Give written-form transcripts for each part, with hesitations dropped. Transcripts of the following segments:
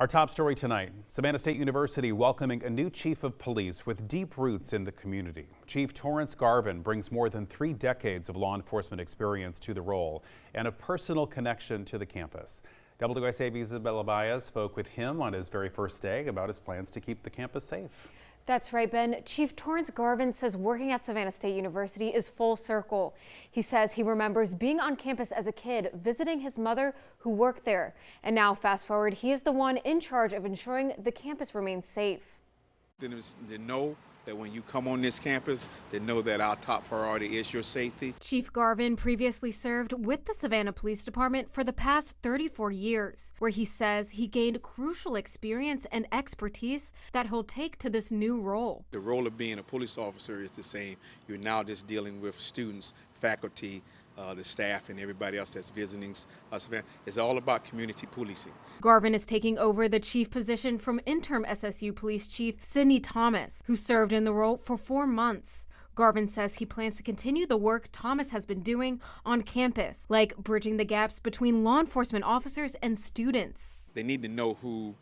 Our top story tonight, Savannah State University welcoming a new chief of police with deep roots in the community. Chief Torrance Garvin brings more than 3 decades of law enforcement experience to the role and a personal connection to the campus. WSAV's Isabella Baez spoke with him on his very first day about his plans to keep the campus safe. That's right, Ben. Chief Torrance Garvin says working at Savannah State University is full circle. He says he remembers being on campus as a kid, visiting his mother who worked there. And now, fast forward, he is the one in charge of ensuring the campus remains safe. They know that when you come on this campus, they know that our top priority is your safety. Chief Garvin previously served with the Savannah Police Department for the past 34 years, where he says he gained crucial experience and expertise that he'll take to this new role. The role of being a police officer is the same. You're now just dealing with students, faculty, the staff, and everybody else that's visiting Savannah. It's all about community policing. Garvin is taking over the chief position from interim SSU Police Chief Sidney Thomas, who served in the role for 4 months. Garvin says he plans to continue the work Thomas has been doing on campus, like bridging the gaps between law enforcement officers and students. They need to know who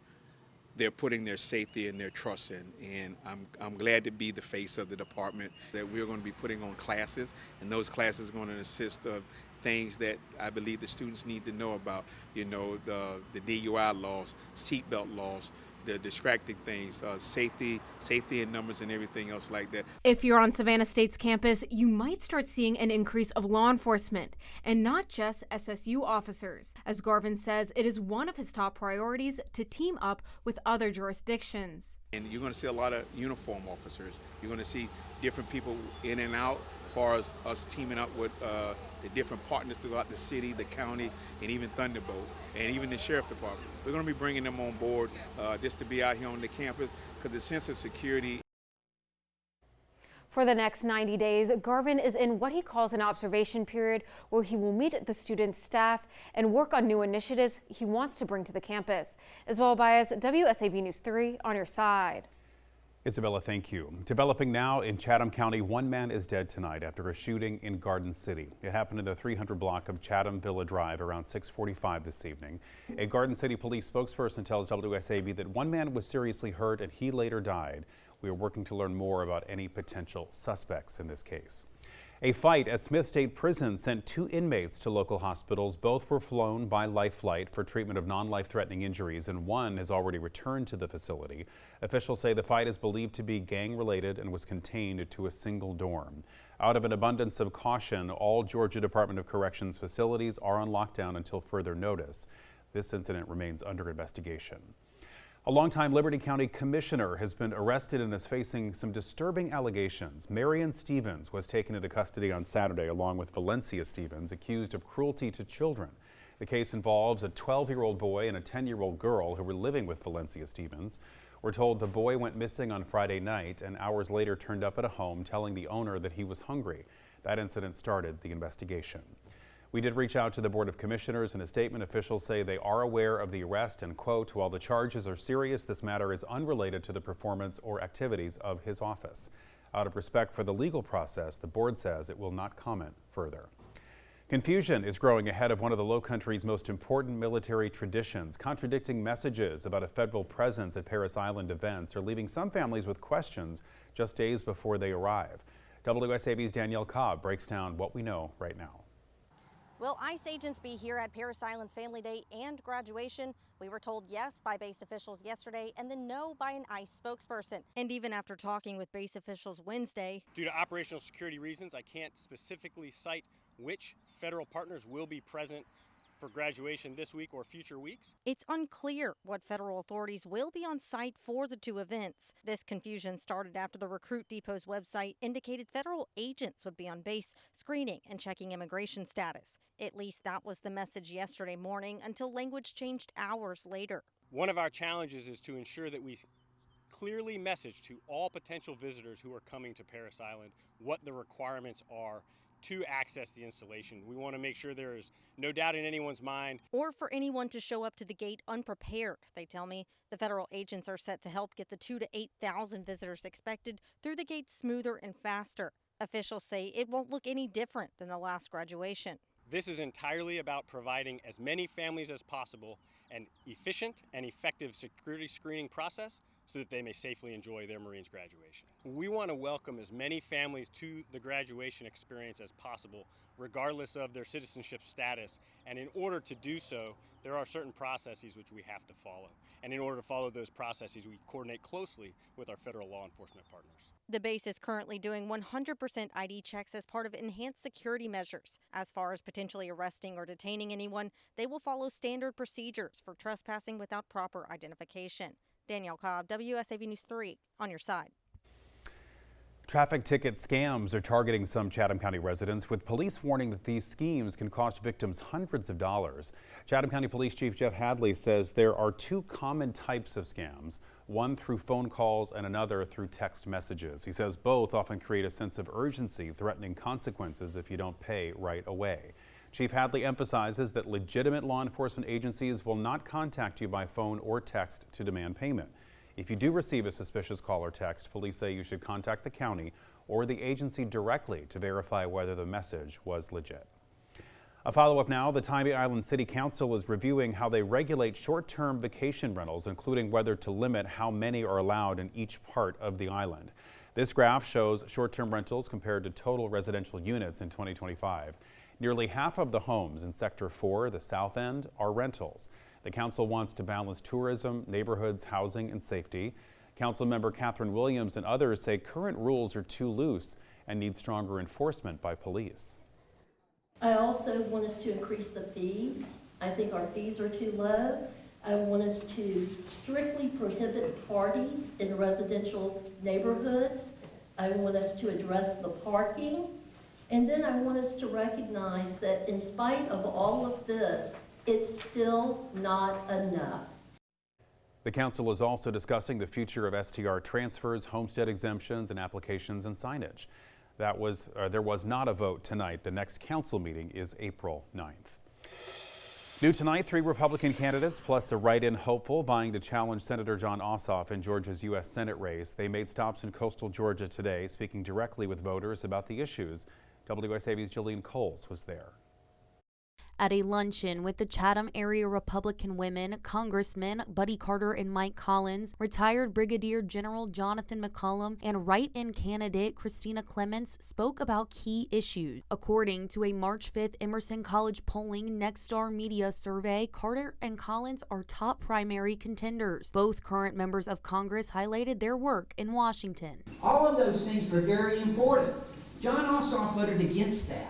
they're putting their safety and their trust in, and I'm glad to be the face of the department, that we're going to be putting on classes, and those classes are going to assist of things that I believe the students need to know about, you know, the DUI laws, seatbelt laws, the distracting things, safety in numbers and everything else like that. If you're on Savannah State's campus, you might start seeing an increase of law enforcement and not just SSU officers. As Garvin says, it is one of his top priorities to team up with other jurisdictions. And you're going to see a lot of uniform officers. You're going to see different people in and out, as far as us teaming up with the different partners throughout the city, the county, and even Thunderbolt, and even the sheriff department. We're going to be bringing them on board just to be out here on the campus, because the sense of security. For the next 90 days, Garvin is in what he calls an observation period, where he will meet the students, staff, and work on new initiatives he wants to bring to the campus. Isabella Baez, WSAV News 3, on your side. Isabella, thank you. Developing now in Chatham County, one man is dead tonight after a shooting in Garden City. It happened in the 300 block of Chatham Villa Drive around 6:45 this evening. A Garden City police spokesperson tells WSAV that one man was seriously hurt and he later died. We are working to learn more about any potential suspects in this case. A fight at Smith State Prison sent 2 inmates to local hospitals. Both were flown by Life Flight for treatment of non-life-threatening injuries, and one has already returned to the facility. Officials say the fight is believed to be gang-related and was contained to a single dorm. Out of an abundance of caution, all Georgia Department of Corrections facilities are on lockdown until further notice. This incident remains under investigation. A longtime Liberty County commissioner has been arrested and is facing some disturbing allegations. Marion Stevens was taken into custody on Saturday along with Valencia Stevens, accused of cruelty to children. The case involves a 12-year-old boy and a 10-year-old girl who were living with Valencia Stevens. We're told the boy went missing on Friday night and hours later turned up at a home telling the owner that he was hungry. That incident started the investigation. We did reach out to the Board of Commissioners. In a statement, officials say they are aware of the arrest and, quote, while the charges are serious, this matter is unrelated to the performance or activities of his office. Out of respect for the legal process, the board says it will not comment further. Confusion is growing ahead of one of the Lowcountry's most important military traditions. Contradicting messages about a federal presence at Parris Island events are leaving some families with questions just days before they arrive. WSAV's Danielle Cobb breaks down what we know right now. Will ICE agents be here at Parris Island's Family Day and graduation? We were told yes by base officials yesterday and then no by an ICE spokesperson. And even after talking with base officials Wednesday, due to operational security reasons, I can't specifically cite which federal partners will be present for graduation this week or future weeks. It's unclear what federal authorities will be on site for the 2 events. This confusion started after the Recruit Depot's website indicated federal agents would be on base screening and checking immigration status. At least that was the message yesterday morning until language changed hours later. One of our challenges is to ensure that we clearly message to all potential visitors who are coming to Parris Island what the requirements are to access the installation. We want to make sure there is no doubt in anyone's mind. Or for anyone to show up to the gate unprepared, they tell me. The federal agents are set to help get the 2,000 to 8,000 visitors expected through the gate smoother and faster. Officials say it won't look any different than the last graduation. This is entirely about providing as many families as possible an efficient and effective security screening process so that they may safely enjoy their Marines graduation. We want to welcome as many families to the graduation experience as possible, regardless of their citizenship status. And in order to do so, there are certain processes which we have to follow. And in order to follow those processes, we coordinate closely with our federal law enforcement partners. The base is currently doing 100% ID checks as part of enhanced security measures. As far as potentially arresting or detaining anyone, they will follow standard procedures for trespassing without proper identification. Danielle Cobb, WSAV News 3, on your side. Traffic ticket scams are targeting some Chatham County residents, with police warning that these schemes can cost victims hundreds of dollars. Chatham County Police Chief Jeff Hadley says there are two common types of scams, one through phone calls and another through text messages. He says both often create a sense of urgency, threatening consequences if you don't pay right away. Chief Hadley emphasizes that legitimate law enforcement agencies will not contact you by phone or text to demand payment. If you do receive a suspicious call or text, police say you should contact the county or the agency directly to verify whether the message was legit. A follow-up now, the Tybee Island City Council is reviewing how they regulate short-term vacation rentals, including whether to limit how many are allowed in each part of the island. This graph shows short-term rentals compared to total residential units in 2025. Nearly half of the homes in Sector 4, the South End, are rentals. The council wants to balance tourism, neighborhoods, housing, and safety. Council member Catherine Williams and others say current rules are too loose and need stronger enforcement by police. I also want us to increase the fees. I think our fees are too low. I want us to strictly prohibit parties in residential neighborhoods. I want us to address the parking. And then I want us to recognize that in spite of all of this, it's still not enough. The council is also discussing the future of STR transfers, homestead exemptions, and applications and signage. There was not a vote tonight. The next council meeting is April 9th. New tonight, 3 Republican candidates plus a write-in hopeful vying to challenge Senator Jon Ossoff in Georgia's U.S. Senate race. They made stops in coastal Georgia today, speaking directly with voters about the issues. WSAV's Jillian Coles was there. At a luncheon with the Chatham area Republican women, Congressmen Buddy Carter and Mike Collins, retired Brigadier General Jonathan McCollum, and write-in candidate Christina Clements spoke about key issues. According to a March 5th Emerson College polling Nexstar Media survey, Carter and Collins are top primary contenders. Both current members of Congress highlighted their work in Washington. All of those things are very important. Jon Ossoff voted against that.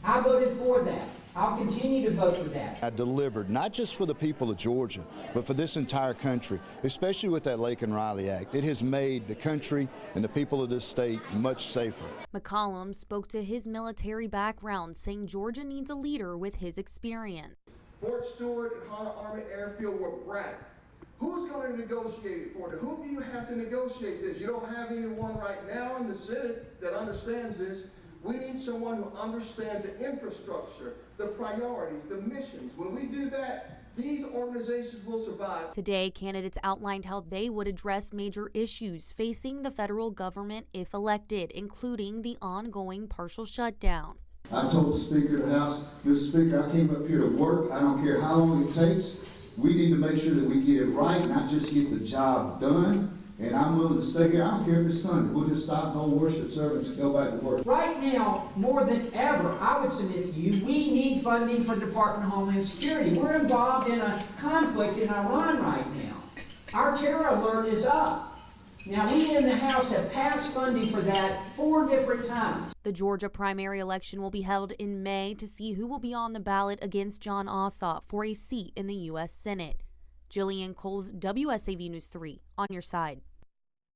I voted for that. I'll continue to vote for that. I delivered, not just for the people of Georgia, but for this entire country, especially with that Lake and Riley Act. It has made the country and the people of this state much safer. McCollum spoke to his military background, saying Georgia needs a leader with his experience. Fort Stewart and Hunter Army Airfield were bragged. Who's going to negotiate it for it? Who do you have to negotiate this? You don't have anyone right now in the Senate that understands this. We need someone who understands the infrastructure, the priorities, the missions. When we do that, these organizations will survive. Today, candidates outlined how they would address major issues facing the federal government if elected, including the ongoing partial shutdown. I told the Speaker of the House, Mr. Speaker, I came up here to work. I don't care how long it takes. We need to make sure that we get it right, not just get the job done. And I'm willing to stay here. I don't care if it's Sunday. We'll just stop the whole worship service and just go back to work. Right now, more than ever, I would submit to you, we need funding for the Department of Homeland Security. We're involved in a conflict in Iran right now. Our terror alert is up. Now, we in the House have passed funding for that 4 different times. The Georgia primary election will be held in May to see who will be on the ballot against Jon Ossoff for a seat in the U.S. Senate. Jillian Coles, WSAV News 3, on your side.